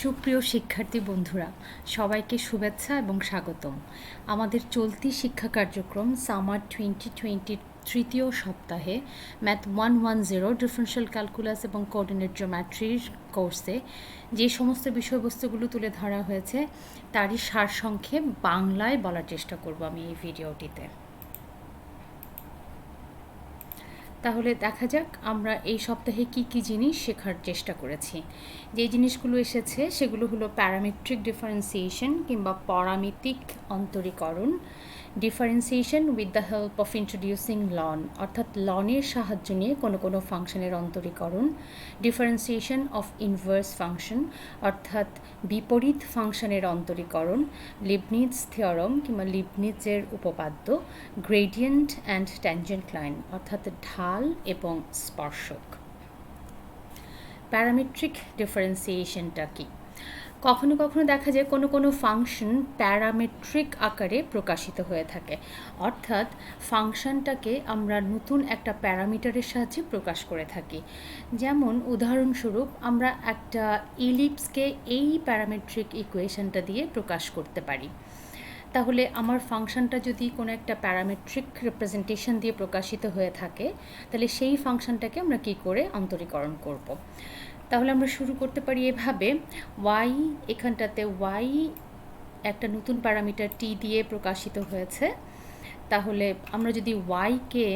সুপ্রিয় শিক্ষার্থী বন্ধুরা, সবাইকে শুভেচ্ছা এবং স্বাগতম। আমাদের চলতি শিক্ষা কার্যক্রম সামার 2020 তৃতীয় সপ্তাহে ম্যাথ 110 ডিফারেনশিয়াল ক্যালকুলাস এবং কোঅর্ডিনেট জিওমেট্রির কোর্সে যে সমস্ত বিষয়বস্তুগুলো তুলে ধরা হয়েছে তারই সারসংক্ষেপ বাংলায় বলার চেষ্টা করব আমি এই ভিডিওটিতে। তাহলে দেখা যাক আমরা এই সপ্তাহে কি কি জিনিস শেখার চেষ্টা করেছি। যে জিনিসগুলো এসেছে সেগুলো হলো প্যারামেট্রিক ডিফারেন্সিয়েশন কিংবা পরামিতিক অন্তরীকরণ, differentiation with the help of introducing লন অর্থাৎ লনের সাহায্য নিয়ে কোনো কোনো ফাংশনের অন্তরীকরণ, ডিফারেন্সিয়েশন অফ ইনভার্স ফাংশন অর্থাৎ বিপরীত ফাংশনের অন্তরীকরণ, লিবনিজ থিওরাম কিংবা লিবনিজের উপপাদ্য, গ্রেডিয়েন্ট অ্যান্ড ট্যানজেন্ট লাইন অর্থাৎ ঢাল এবং স্পর্শক। প্যারামেট্রিক ডিফারেন্সিয়েশনটা কি? কখনো কখনো দেখা যায় কোনো কোনো ফাংশন প্যারামেট্রিক আকারে প্রকাশিত হয়ে থাকে, অর্থাৎ ফাংশনটাকে আমরা নতুন একটা প্যারামিটারের সাহায্যে প্রকাশ করে থাকি। যেমন উদাহরণস্বরূপ আমরা একটা ইলিপসকে এই প্যারামেট্রিক ইকুয়েশনটা দিয়ে প্রকাশ করতে পারি। তাহলে আমার ফাংশনটা যদি কোনো একটা প্যারামেট্রিক রিপ্রেজেন্টেশন দিয়ে প্রকাশিত হয়ে থাকে, তাহলে সেই ফাংশনটাকে আমরা কী করে অন্তরীকরণ করব। তাহলে আমরা শুরু করতে পারি এভাবে, ওয়াই এখানটাতে ওয়াই একটা নতুন প্যারামিটার টি দিয়ে প্রকাশিত হয়েছে। তাহলে আমরা যদি ওয়াইকে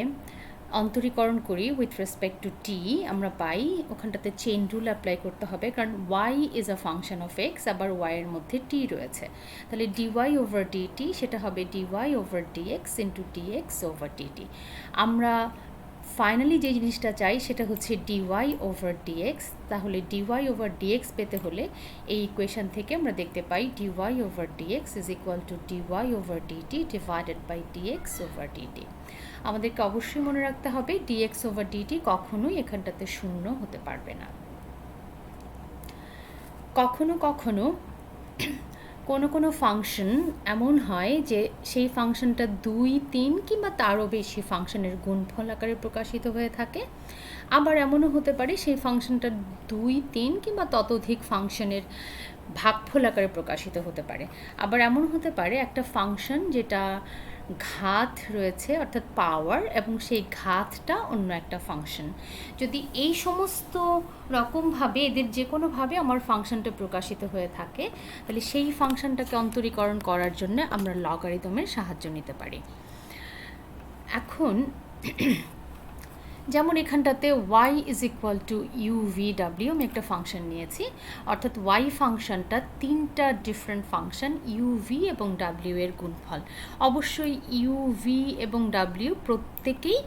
অন্তরীকরণ করি উইথ রেসপেক্ট টু টি, আমরা পাই ওখানটাতে চেইন রুল অ্যাপ্লাই করতে হবে, কারণ y is a function of x, আবার ওয়াইয়ের মধ্যে টি রয়েছে। তাহলে ডিওয়াই ওভার ডিটি সেটা হবে d y over d x into d x over d t. আমরা ফাইনালি যে জিনিসটা চাই সেটা হচ্ছে ডিওয়াই ওভার ডিএক্স। তাহলে ডিওয়াই ওভার ডিএক্স পেতে হলে এই ইকুয়েশন থেকে আমরা দেখতে পাই d y over d x is equal to d y over d t divided by d x over d t. আমাদেরকে অবশ্যই মনে রাখতে হবে ডিএক্স ওভার ডিটি কখনোই এখানটাতে শূন্য হতে পারবে না। কখনো কখনো কোনো কোনো ফাংশন এমন হয় যে সেই ফাংশনটা 2, 3 কিংবা তারও বেশি ফাংশনের গুণফল আকারে প্রকাশিত হয়ে থাকে। আবার এমনও হতে পারে সেই ফাংশনটা 2, 3 কিংবা ততোধিক ফাংশনের ভাগফল আকারে প্রকাশিত হতে পারে। আবার এমন হতে পারে একটা ফাংশন যেটা ঘাত রয়েছে অর্থাৎ পাওয়ার, এবং সেই ঘাতটা অন্য একটা ফাংশন। যদি এই সমস্ত রকমভাবে এদের যে কোনোভাবে আমার ফাংশনটা প্রকাশিত হয়ে থাকে, তাহলে সেই ফাংশনটাকে অন্তরীকরণ করার জন্য আমরা লগারিদমের সাহায্য নিতে পারি। এখন যেমন এখানটাতে y ইজ ইকুয়াল টু ইউ.ভি.ডাব্লিউ আমি একটা ফাংশন নিয়েছি, অর্থাৎ y ফাংশনটা তিনটা ডিফারেন্ট ফাংশন u.v এবং w এর গুণফল। অবশ্যই u.v এবং w প্রত্যেকেই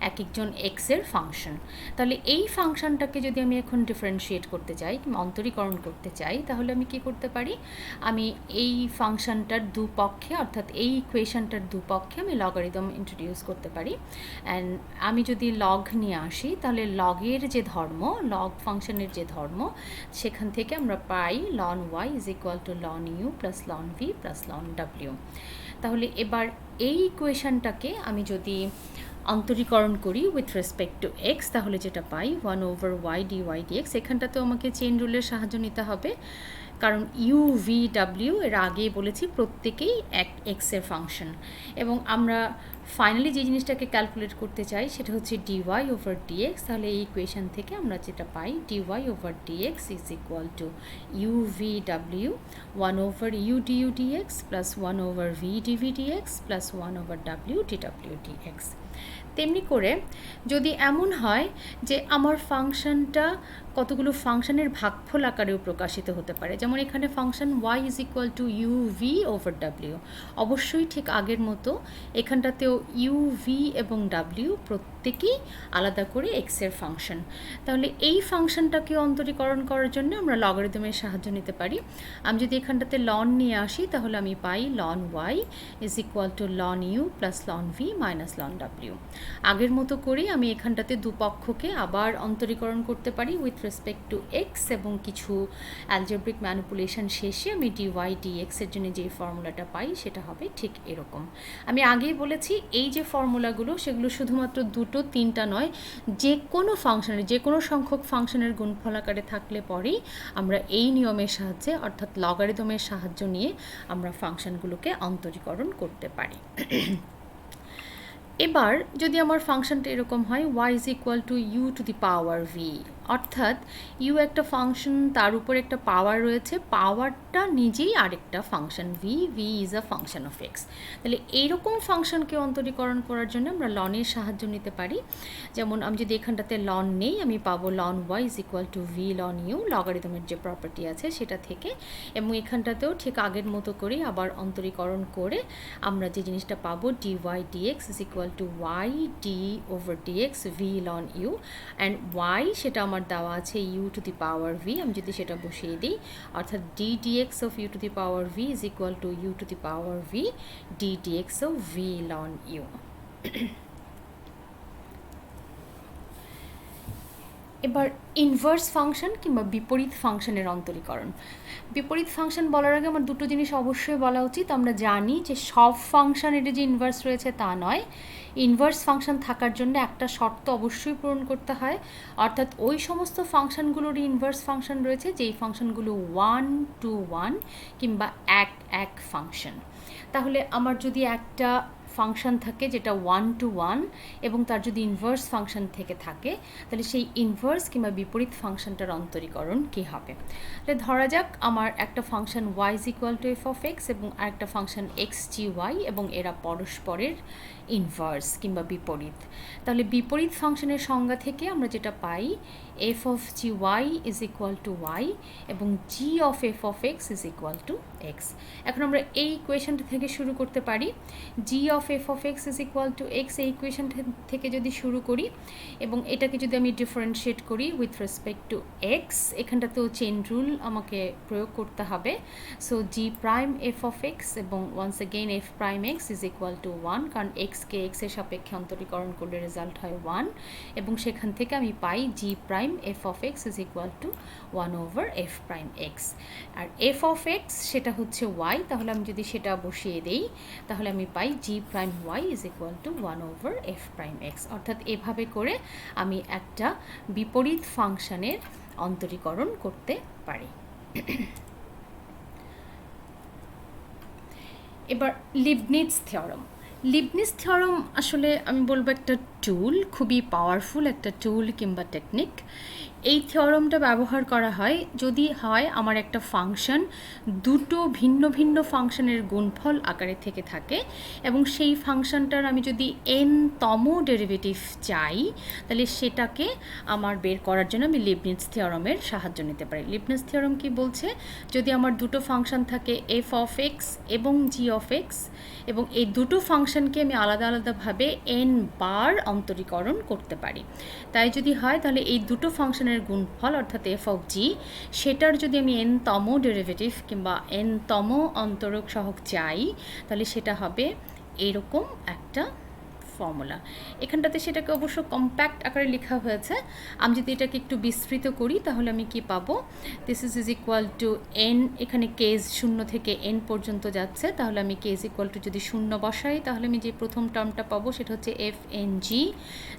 এক একজন x এর ফাংশন। তাহলে এই ফাংশনটাকে যদি আমি এখন ডিফারেন্সিয়েট করতে চাই কিংবা অন্তরীকরণ করতে চাই, তাহলে আমি কি করতে পারি, আমি এই ফাংশনটার দুপক্ষে অর্থাৎ এই ইকুয়েশনটার দুপক্ষে আমি লগারিদম ইন্ট্রোডিউস করতে পারি। অ্যান্ড আমি যদি লগ নিয়ে আসি, তাহলে লগের যে ধর্ম, লগ ফাংশনের যে ধর্ম, সেখান থেকে আমরা পাই ln y is equal to ln u plus ln v plus ln ডাব্লিউ। তাহলে এবার এই ইকুয়েশনটাকে আমি যদি অন্তরীকরণ করি উইথ রেসপেক্ট টু এক্স, তাহলে যেটা পাই 1 over y d y d x. এখানটাতেও আমাকে চেইন রুলের সাহায্য নিতে হবে, কারণ ইউ.ভি.ডাব্লিউ এর আগেই বলেছি প্রত্যেকেই এক এক্সের ফাংশন। এবং আমরা ফাইনালি যে জিনিসটাকে ক্যালকুলেট করতে চাই সেটা হচ্ছে ডিওয়াই ওভার ডিএক্স। তাহলে এই ইকুয়েশন থেকে আমরা যেটা পাই d y over d x is equal two ইউ.ভি.ডাব্লিউ 1 over you DU dx plus 1 over V DV dx plus 1 over W DW dx. তেমনি করে যদি এমন হয় যে আমার ফাংশনটা কতগুলো ফাংশনের ভাগফল আকারেও প্রকাশিত হতে পারে, যেমন এখানে function y is equal to u v over ডাব্লিউ, অবশ্যই ঠিক আগের মতো এখানটাতেও ইউ.ভি এবং ডাব্লিউ প্রত্যেকেই আলাদা করে এক্সের ফাংশন। তাহলে এই ফাংশনটাকেও অন্তরীকরণ করার জন্য আমরা লগারিদমের সাহায্য নিতে পারি। আমি যদি এখানটাতে লন নিয়ে আসি, তাহলে আমি পাই ln y is equal to ln u plus ln v minus ln ডাব্লিউ। আগের মতো করেই আমি এখানটাতে দুপক্ষকে আবার অন্তরীকরণ করতে পারি উইথ রেসপেক্ট টু এক্স, এবং কিছু অ্যালজেব্রিক ম্যানিপুলেশন শেষে আমি ডিওয়াই ডিএক্সের জন্য যে ফর্মুলাটা পাই সেটা হবে ঠিক এরকম। আমি আগেই বলেছি এই যে ফর্মুলাগুলো সেগুলো শুধুমাত্র দুটো তিনটা নয়, যে কোনো ফাংশনের যে কোনো সংখ্যক ফাংশনের গুণফল আকারে থাকলে পরেই আমরা এই নিয়মের সাহায্যে অর্থাৎ লগারিদমের সাহায্য নিয়ে আমরা ফাংশনগুলোকে অন্তরীকরণ করতে পারি। এবার যদি আমার ফাংশনটা এরকম হয় y is equal to u to the power v, অর্থাৎ ইউ একটা ফাংশন, তার উপর একটা পাওয়ার রয়েছে, পাওয়ারটা নিজেই আরেকটা function v, v is a function of x. তাহলে এইরকম ফাংশনকে অন্তরীকরণ করার জন্য আমরা লনের সাহায্য নিতে পারি। যেমন আমি যদি এখানটাতে লন নেই, আমি পাবো ln y is equal to v ln u, লগারিদমের যে প্রপার্টি আছে সেটা থেকে, এবং এখানটাতেও ঠিক আগের মতো করেই আবার অন্তরীকরণ করে আমরা যে জিনিসটা পাবো dy dx is equal to y d over dx v ln u, and y সেটা আমার দেওয়া আছে u to the power v, আমি যদি সেটা বসিয়ে দিই অর্থাৎ d dx of u to the power v is equal to u to the power v d dx of v ln u. এবার ইনভার্স ফাংশন কিংবা বিপরীত ফাংশনের অন্তরীকরণ। বিপরীত ফাংশন বলার আগে আমার দুটো জিনিস অবশ্যই বলা উচিত। আমরা জানি যে সব ফাংশনের যে ইনভার্স রয়েছে তা নয়, ইনভার্স ফাংশন থাকার জন্য একটা শর্ত অবশ্যই পূরণ করতে হয়, অর্থাৎ ওই সমস্ত ফাংশনগুলোর ইনভার্স ফাংশন রয়েছে যেই ফাংশনগুলো 1 to 1 কিংবা এক ফাংশন। তাহলে আমার যদি একটা ফাংশন থাকে যেটা 1 to 1 এবং তার যদি ইনভার্স ফাংশন থেকে থাকে, তাহলে সেই ইনভার্স কিংবা বিপরীত ফাংশনটার অন্তরীকরণ কী হবে? তাহলে ধরা যাক আমার একটা function y is equal two F of x এবং আরেকটা ফাংশন এক্স জি ওয়াই, এবং এরা পরস্পরের ইনভার্স কিংবা বিপরীত। তাহলে বিপরীত ফাংশনের সংজ্ঞা থেকে আমরা যেটা পাই, f of g y is equal to y এবং g of f of x is equal to x. এখন আমরা এই ইকুয়েশনটা থেকে শুরু করতে পারি। G of f of x is equal to x, এই ইকুয়েশন থেকে যদি শুরু করি এবং এটাকে যদি আমি ডিফারেন্সিয়েট করি উইথ রেসপেক্ট টু এক্স, এখানটাতেও চেইন রুল আমাকে প্রয়োগ করতে হবে। So g prime f of x এবং once again f prime x is equal to 1, কারণ এক্সকে এক্সের সাপেক্ষে অন্তরীকরণ করলে রেজাল্ট হয় 1, এবং সেখান থেকে আমি পাই g prime f of x is equal to 1 over f prime x. আর এফ অফ এক্স সেটা হচ্ছে ওয়াই, তাহলে আমি যদি সেটা বসিয়ে দিই তাহলে আমি পাই g prime y is equal to 1 over f prime x. অর্থাৎ এভাবে করে আমি একটা বিপরীত ফাংশনের অন্তরীকরণ করতে পারি। এবার লিবনিজ থিওরাম। লিবনিজ থিওরাম আসলে আমি বলবো একটা টুল, খুবই পাওয়ারফুল একটা টুল কিংবা টেকনিক। এই থিওরামটা ব্যবহার করা হয় যদি হয় আমার একটা ফাংশন দুটো ভিন্ন ভিন্ন ফাংশনের গুণফল আকারে থেকে থাকে, এবং সেই ফাংশনটার আমি যদি n-তম ডেরিভেটিভ চাই, তাহলে সেটাকে আমার বের করার জন্য আমি লিবনিজ থিওরামের সাহায্য নিতে পারি। লিবনিজ থিওরাম কি বলছে, যদি আমার দুটো ফাংশন থাকে এফ অফ এক্স এবং জি অফ এক্স, এবং এই দুটো ফাংশনকে আমি আলাদা আলাদাভাবে n বার অন্তরীকরণ করতে পারি, তাই যদি হয় তাহলে এই দুটো ফাংশনের গুণফল অর্থাৎ এফ অফ জি, সেটার যদি আমি n-তম ডেরিভেটিভ কিংবা n-তম অন্তরক সহগ চাই, তাহলে সেটা হবে এরকম একটা ফর্মুলা। এখানটাতে সেটাকে অবশ্য কম্প্যাক্ট আকারে লেখা হয়েছে। আমি যদি এটাকে একটু বিস্তৃত করি তাহলে আমি কি পাবো, this is equal two n, এখানে কেস 0 থেকে n পর্যন্ত যাচ্ছে, তাহলে আমি কেস ইকুয়াল টু যদি 0 বসাই তাহলে আমি যে প্রথম টার্মটা পাবো সেটা হচ্ছে এফ এন জি,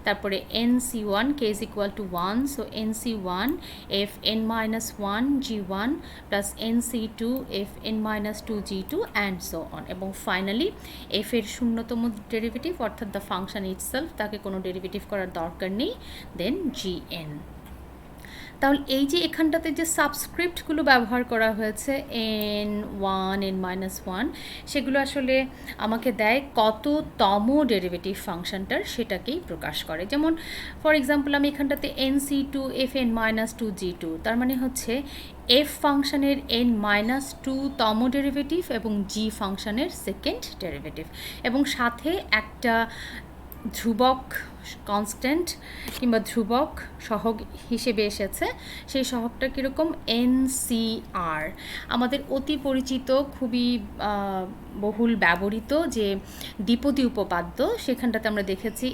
তারপরে n c one case equal to 1, so n c one f n minus 1 g one plus n c two f n minus 2 g two and so on, এবং ফাইনালি এফ এর 0তম derivative অর্থাৎ the function itself, তাকে কোনো derivative করার দরকার নেই, দেন gn। তাহলে এই যে এখানটাতে যে সাবস্ক্রিপ্টগুলো ব্যবহার করা হয়েছে n1 n-1, সেগুলো আসলে আমাকে দেয় কততম ডেরিভেটিভ ফাংশনটার সেটাকেই প্রকাশ করে। যেমন ফর এক্সাম্পল আমি এখানটাতে nc2 fn-2 g2, তার মানে হচ্ছে এফ ফাংশনের n-2তম ডেরিভেটিভ এবং জি ফাংশনের সেকেন্ড ডেরিভেটিভ, এবং সাথে একটা ধ্রুবক কনস্ট্যান্ট কিংবা ধ্রুবক সহগ হিসেবে এসেছে। সেই সহগটা কীরকম? NCR, আমাদের অতি পরিচিত, খুবই বহুল ব্যবহৃত যে দ্বিপদী উপপাদ্য, সেখানটাতে আমরা দেখেছি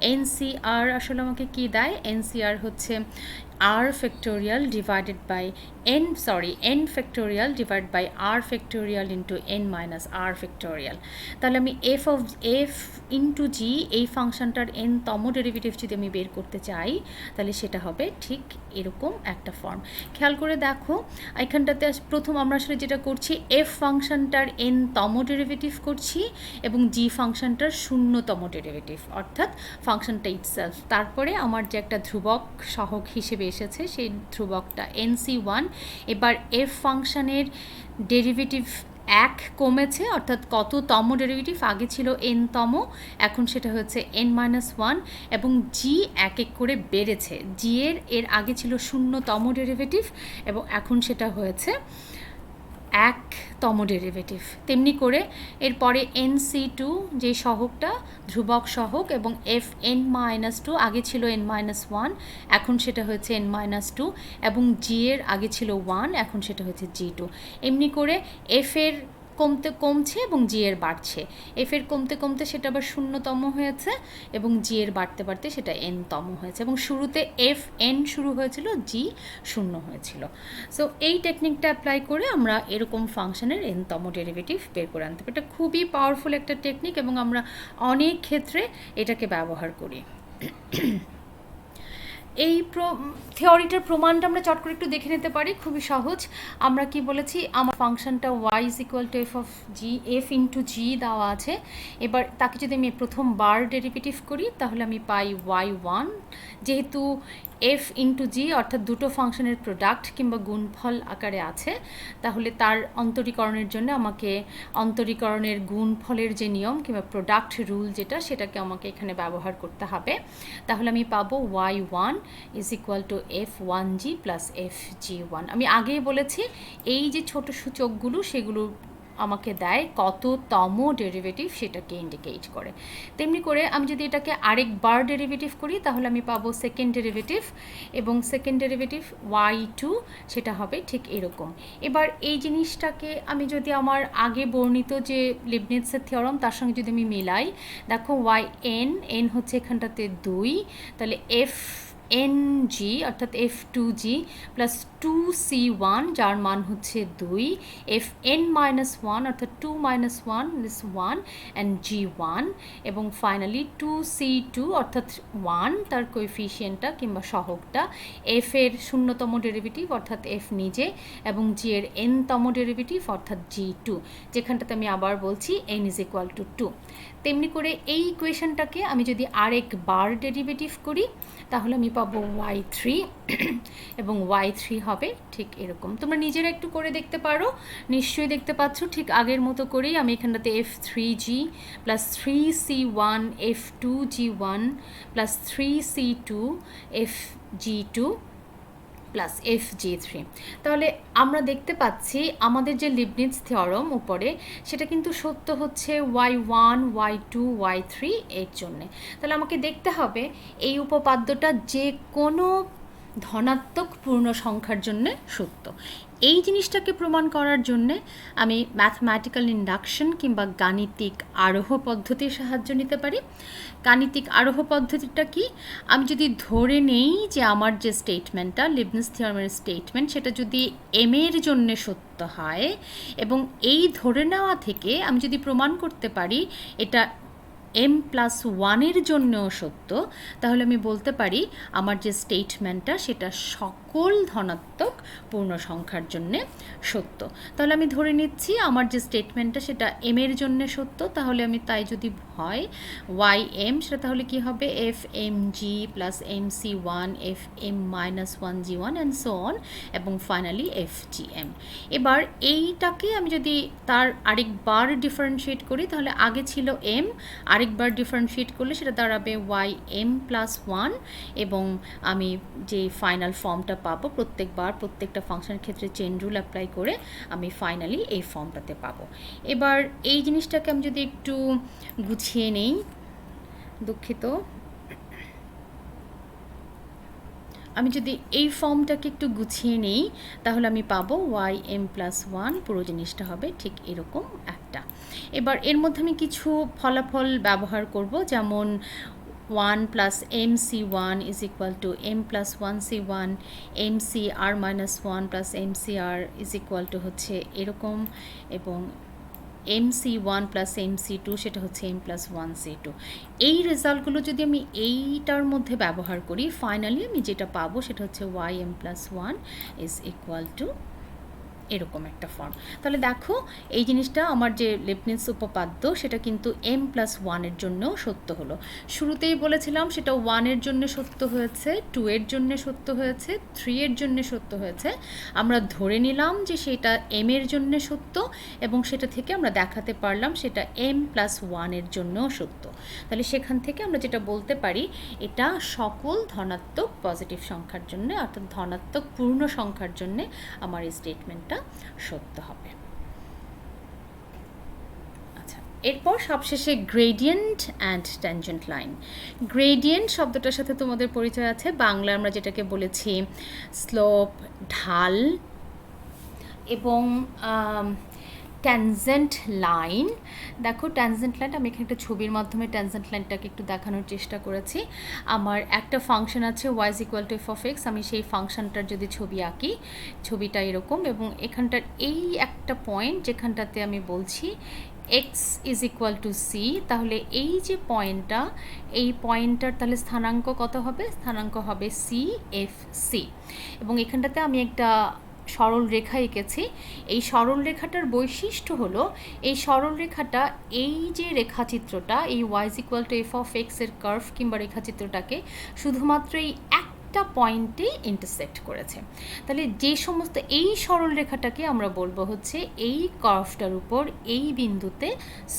NCR আসলে আমাকে কি দেয়? NCR হচ্ছে r factorial divided by n factorial divided by r factorial into n minus r factorial। তাহলে আমি f into g এই ফাংশনটার n-তম ডেরিভেটিভ যদি আমি বের করতে চাই তাহলে সেটা হবে ঠিক এরকম একটা ফর্ম। খেয়াল করে দেখো এখানটাতে প্রথম আমরা আসলে যেটা করছি f ফাংশনটার n-তম ডেরিভেটিভ করছি এবং g ফাংশনটার 0তম ডেরিভেটিভ, অর্থাৎ ফাংশনটা ইটসেলফ। তারপরে আমার যে একটা ধ্রুবক সহগ হিসেবে এসেছে সেই ধ্রুবকটা NC1। এবার f ফাংশনের ডেরিভেটিভ 1 কমেছে, অর্থাৎ কততম ডেরিভেটিভ? আগে ছিল n-তম, এখন সেটা হচ্ছে n-1, এবং g এক এক করে বেড়েছে। g এর আগে ছিল 0তম ডেরিভেটিভ এবং এখন সেটা হয়েছে 1তম ডেরিভেটিভ। তেমনি করে এরপরে NC2 যে সহগটা ধ্রুবক সহগ এবং fn-2 আগে ছিল n-1, এখন সেটা হয়েছে n-2, এবং g এর আগে ছিল 1, এখন সেটা হচ্ছে g2। এমনি করে f এর কমছে এবং g এর বাড়ছে, f এর কমতে সেটা আবার 0তম হয়েছে এবং g এর বাড়তে সেটা n-তম হয়েছে, এবং শুরুতে fn শুরু হয়েছিল, g 0 হয়েছিল। সো এই টেকনিকটা অ্যাপ্লাই করে আমরা এরকম ফাংশনের n-তম ডেরিভেটিভ বের করে আনতে পারি। এটা খুবই পাওয়ারফুল একটা টেকনিক এবং আমরা অনেক ক্ষেত্রে এটাকে ব্যবহার করি। এই থিওরিটার প্রমাণটা আমরা চট করে একটু দেখে নিতে পারি, খুবই সহজ। আমরা কি বলেছি, আমার ফাংশনটা y is equal two f into g দেওয়া আছে। এবার তাকে যদি আমি প্রথম বার ডেরিভেটিভ করি তাহলে আমি পাই y1। যেহেতু f ইন্টু g অর্থাৎ দুটো ফাংশনের প্রোডাক্ট কিংবা গুণফল আকারে আছে, তাহলে তার অন্তরীকরণের জন্য আমাকে অন্তরীকরণের গুণফলের যে নিয়ম কিংবা প্রোডাক্ট রুল যেটা, সেটাকে আমাকে এখানে ব্যবহার করতে হবে। তাহলে আমি পাবো y1 is equal two f1g plus fg1। আমি আগেই বলেছি এই যে ছোট সূচকগুলো সেগুলো আমাকে দেয় কততম ডেরিভেটিভ সেটাকে ইন্ডিকেট করে। তেমনি করে আমি যদি এটাকে আরেকবার ডেরিভেটিভ করি তাহলে আমি পাবো সেকেন্ড ডেরিভেটিভ, এবং সেকেন্ড ডেরিভেটিভ y2 সেটা হবে ঠিক এরকম। এবার এই জিনিসটাকে আমি যদি আমার আগে বর্ণিত যে লিবনিৎজের থিওরাম তার সঙ্গে যদি আমি মিলাই, দেখো yn হচ্ছে এখানটাতে 2, তাহলে fng অর্থাৎ f2g প্লাস 2c1 যার মান হচ্ছে 2, fn-1 অর্থাৎ 2 - 1 is 1 and g1, এবং ফাইনালি 2c2 অর্থাৎ 1 তার কোএফিসিয়েন্টটা কিংবা সহগটা, f এর 0তম ডেরিভেটিভ অর্থাৎ f নিজে, এবং g এর n-তম ডেরিভেটিভ অর্থাৎ g2, যেখানটাতে আমি আবার বলছি n ইজ ইকুয়াল টু 2। তেমনি করে এই ইকুয়েশনটাকে আমি যদি আরেকবার ডেরিভেটিভ করি তাহলে আমি পাবো y3 এবং y3 হবে ঠিক এরকম। তোমরা নিজেরা একটু করে দেখতে পারো, নিশ্চয়ই দেখতে পাচ্ছ ঠিক আগের মতো করেই আমি এখানটাতে f3g plus 3c1 f2g1 plus 3c2 fg2 plus fg3। তাহলে আমরা দেখতে পাচ্ছি আমাদের যে লিবনিৎজ থিওরাম উপরে সেটা কিন্তু সত্য হচ্ছে y1 y2 y3 এর জন্যে। তাহলে আমাকে দেখতে হবে এই উপপাদ্যটা যে কোনো ধনাত্মক পূর্ণ সংখ্যার জন্য সত্য। এই জিনিসটাকে প্রমাণ করার জন্যে আমি ম্যাথমেটিক্যাল ইন্ডাকশন কিংবা গাণিতিক আরোহ পদ্ধতির সাহায্য নিতে পারি। গাণিতিক আরোহ পদ্ধতিটা কি? আমি যদি ধরে নেই যে আমার যে স্টেটমেন্টটা লিবনিৎজ থিওরামের স্টেটমেন্ট সেটা যদি m এর জন্য সত্য হয়, এবং এই ধরে নেওয়া থেকে আমি যদি প্রমাণ করতে পারি এটা m+1 এর জন্যও সত্য, তাহলে আমি বলতে পারি আমার যে স্টেটমেন্টটা সেটা সকল ধনাত্মক পূর্ণ সংখ্যার জন্যে সত্য। তাহলে আমি ধরে নিচ্ছি আমার যে স্টেটমেন্টটা সেটা m এর জন্য সত্য, তাহলে আমি তাই যদি হয় ym সেটা তাহলে কি হবে fmg plus mc1 fm-1g1 and so on, এবং ফাইনালি fgm। এবার এইটাকে আমি যদি তার আরেকবার ডিফারেন্সিয়েট করি তাহলে আগে ছিল m, আরেকবার ডিফারেন্সিয়েট করলে সেটা দাঁড়াবে ym+1, এবং আমি যে ফাইনাল ফর্মটা পাবো প্রত্যেকটা ফাংশনের ক্ষেত্রে চেইন রুল অ্যাপ্লাই করে আমি ফাইনালি এই ফর্মটাতে পাবো। এবার এই জিনিসটাকে আমি যদি একটু গুছিয়ে নেই দুঃখিত, আমি যদি এই ফর্মটাকে একটু গুছিয়ে নিই তাহলে আমি পাবো y(m+1) পুরো জিনিসটা হবে ঠিক এরকম একটা। এবার এর মধ্যে আমি কিছু ফলাফল ব্যবহার করব, যেমন 1 + mc1 = m+1c1, mcr-1 + mcr হচ্ছে এরকম, এবং mc1 + mc2 সেটা হচ্ছে m+1c2। এই রেজাল্টগুলো যদি আমি এইটার মধ্যে ব্যবহার করি, ফাইনালি আমি যেটা পাবো সেটা হচ্ছে ym+1 = এরকম একটা ফর্ম। তাহলে দেখো এই জিনিসটা আমার যে লেবনিজ উপপাদ্য সেটা কিন্তু m+1 এর জন্যও সত্য হলো। শুরুতেই বলেছিলাম সেটা 1 এর জন্য সত্য হয়েছে, 2 এর জন্য সত্য হয়েছে, 3 এর জন্য সত্য হয়েছে। আমরা ধরে নিলাম যে সেটা m এর জন্য সত্য, এবং সেটা থেকে আমরা দেখাতে পারলাম সেটা m+1 এর জন্যও সত্য। তাহলে সেখান থেকে আমরা যেটা বলতে পারি, এটা সকল ধনাত্মক পজিটিভ সংখ্যার জন্য, অর্থাৎ ধনাত্মক পূর্ণ সংখ্যার জন্য আমার এই স্টেটমেন্টটা সত্য হবে। আচ্ছা, এরপর সবশেষে gradient and tangent line. Gradient শব্দটার সাথে তোমাদের পরিচয় আছে, বাংলা আমরা যেটাকে বলেছি স্লোপ, ঢাল, এবং ট্যানজেন্ট লাইন। দেখো ট্যানজেন্ট লাইন, আমি এখানে একটা ছবির মাধ্যমে ট্যানজেন্ট লাইনটাকে একটু দেখানোর চেষ্টা করেছি। আমার একটা ফাংশন আছে y = f(x), আমি সেই ফাংশনটার যদি ছবি আঁকি, ছবিটা এরকম, এবং এখানটার এই একটা পয়েন্ট যেখানটাতে আমি বলছি x = c, তাহলে এই যে পয়েন্টটা, এই পয়েন্টটার তাহলে স্থানাঙ্ক কত হবে? স্থানাঙ্ক হবে c(f(c), এবং এখানটাতে আমি একটা সরল রেখা এঁকেছি। এই সরল রেখাটার বৈশিষ্ট্য হলো, এই সরল রেখাটা এই যে রেখাচিত্রটা, এই y = f(x) এর কার্ভ কিংবা রেখাচিত্রটাকে শুধুমাত্র এই একটা পয়েন্টে ইন্টারসেক্ট করেছে। তাহলে যে সমস্ত এই সরল রেখাটাকে আমরা বলবো হচ্ছে এই কার্ভটার উপর এই বিন্দুতে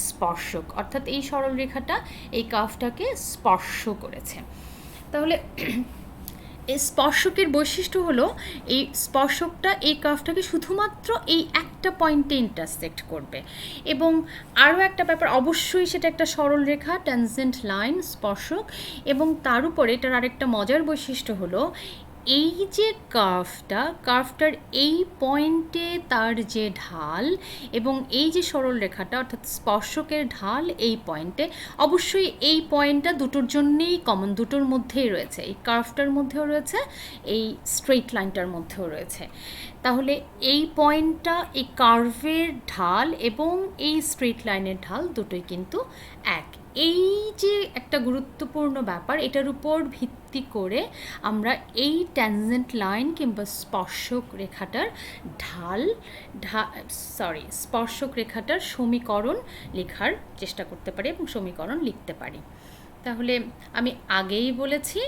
স্পর্শক, অর্থাৎ এই সরল রেখাটা এই কার্ভটাকে স্পর্শ করেছে। তাহলে এই স্পর্শকের বৈশিষ্ট্য হলো, এই স্পর্শকটা এই কার্ভটাকে শুধুমাত্র এই একটা পয়েন্টে ইন্টারসেক্ট করবে। এবং আরও একটা ব্যাপার, অবশ্যই সেটা একটা সরল রেখা, ট্যানজেন্ট লাইন, স্পর্শক, এবং তার উপরে এটার আরেকটা মজার বৈশিষ্ট্য হলো, এই যে কার্ভটার এই পয়েন্টে তার যে ঢাল, এবং এই যে সরল রেখাটা অর্থাৎ স্পর্শকের ঢাল এই পয়েন্টে, অবশ্যই এই পয়েন্টটা দুটোর জন্যেই কমন, দুটোর মধ্যেই রয়েছে, এই কার্ভটার মধ্যেও রয়েছে, এই স্ট্রেইট লাইনটার মধ্যেও রয়েছে। তাহলে এই পয়েন্টটা, এই কার্ভের ঢাল এবং এই স্ট্রেইট লাইনের ঢাল দুটোই কিন্তু এক। এই যে একটা গুরুত্বপূর্ণ ব্যাপার, এটার উপর ভিত্তি করে আমরা এই ট্যানজেন্ট লাইন কিংবা স্পর্শক রেখাটার স্পর্শক রেখাটার সমীকরণ লেখার চেষ্টা করতে পারি এবং সমীকরণ লিখতে পারি। তাহলে আমি আগেই বলেছি,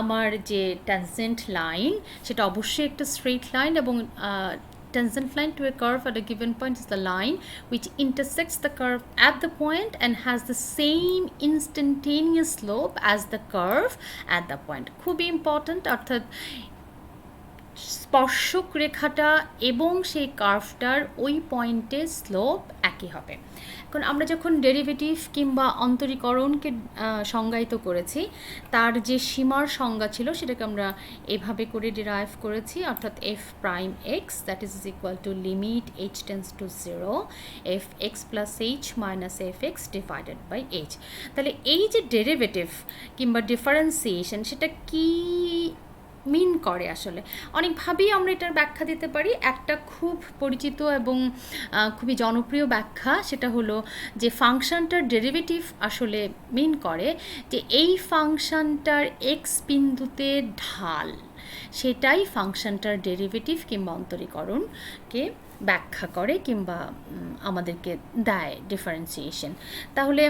আমার যে ট্যানজেন্ট লাইন সেটা অবশ্যই একটা স্ট্রেইট লাইন, এবং tangent line to a curve at a given point is the line which intersects the curve at the point and has the same instantaneous slope as the curve at the point. খুবই important, অর্থাৎ স্পর্শক রেখাটা এবং সেই কার্ভটার ওই পয়েন্টে slope একই হবে। এখন আমরা যখন ডেরিভেটিভ কিংবা অন্তরীকরণকে সংজ্ঞায়িত করেছি, তার যে সীমার সংজ্ঞা ছিল সেটাকে আমরা এভাবে করে ডিরাইভ করেছি, অর্থাৎ f'(x) that is equal to limit h tends to 0 f(x + h - fx) divided by h। তাহলে এই যে ডেরিভেটিভ কিংবা ডিফারেন্সিয়েশন সেটা কি মিন করে, আসলে অনেকভাবেই আমরা এটার ব্যাখ্যা দিতে পারি। একটা খুব পরিচিত এবং খুবই জনপ্রিয় ব্যাখ্যা সেটা হলো যে ফাংশনটার ডেরিভেটিভ আসলে মিন করে যে এই ফাংশনটার এক্স বিন্দুতে ঢাল, সেটাই ফাংশনটার ডেরিভেটিভ কিংবা অন্তরীকরণকে ব্যাখ্যা করে কিংবা আমাদেরকে দেয় ডিফারেন্সিয়েশন। তাহলে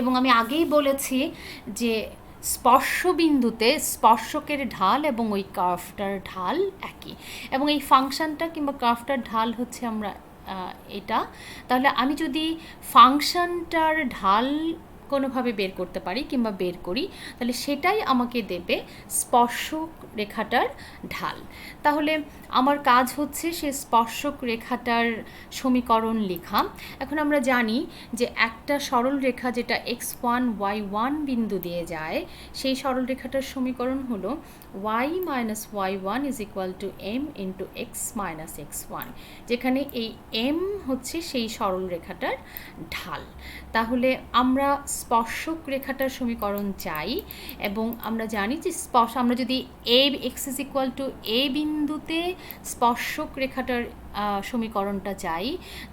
এবং আমি আগেই বলেছি যে স্পর্শবিন্দুতে স্পর্শকের ঢাল এবং ওই কার্ভটার ঢাল একই, এবং এই ফাংশনটা কিংবা কার্ভটার ঢাল হচ্ছে আমরা এটা। তাহলে আমি যদি ফাংশনটার ঢাল কোনোভাবে বের করতে পারি কিংবা বের করি, তাহলে সেটাই আমাকে দেবে স্পর্শক রেখাটার ঢাল। তাহলে আমার কাজ হচ্ছে সে স্পর্শক রেখাটার সমীকরণ লেখা। এখন আমরা জানি যে একটা সরল রেখা যেটা x1 y1 বিন্দু দিয়ে যায়, সেই সরল রেখাটার সমীকরণ হলো y minus y1 is equal two m into x minus x1, যেখানে এই m হচ্ছে সেই সরল রেখাটার ঢাল। তাহলে আমরা স্পর্শক রেখাটার সমীকরণ চাই, এবং আমরা জানি যে আমরা যদি x is equal two a বিন্দুতে স্পর্শক রেখাটার সমীকরণটা চাই,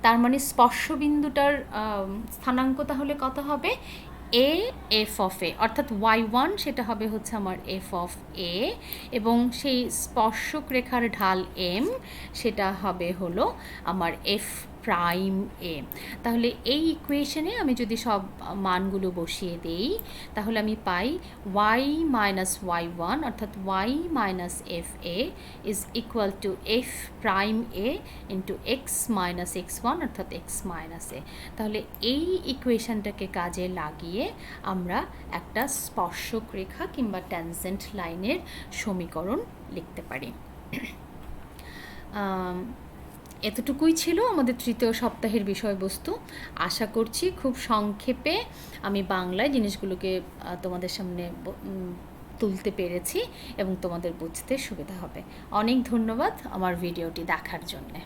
তার মানে স্পর্শ বিন্দুটার স্থানাঙ্ক তাহলে কত হবে, a f of a, অর্থাৎ y1 সেটা হবে হচ্ছে আমার f of a, এবং সেই স্পর্শক রেখার ঢাল m সেটা হবে হলো আমার f প্রাইম এ। তাহলে এই ইকুয়েশনে আমি যদি সব মানগুলো বসিয়ে দেই, তাহলে আমি পাই y মাইনাস y1 অর্থাৎ y minus F A is equal two F prime A into x minus x1 অর্থাৎ এক্স মাইনাস এ। তাহলে এই ইকুয়েশনটাকে কাজে লাগিয়ে আমরা একটা স্পর্শক রেখা কিংবা ট্যানজেন্ট লাইনের সমীকরণ লিখতে পারি। এতটুকুই ছিল আমাদের তৃতীয় সপ্তাহের বিষয়বস্তু। আশা করছি খুব সংক্ষেপে আমি বাংলায় জিনিসগুলোকে তোমাদের সামনে তুলতে পেরেছি এবং তোমাদের বুঝতে সুবিধা হবে। অনেক ধন্যবাদ আমার ভিডিওটি দেখার জন্যে।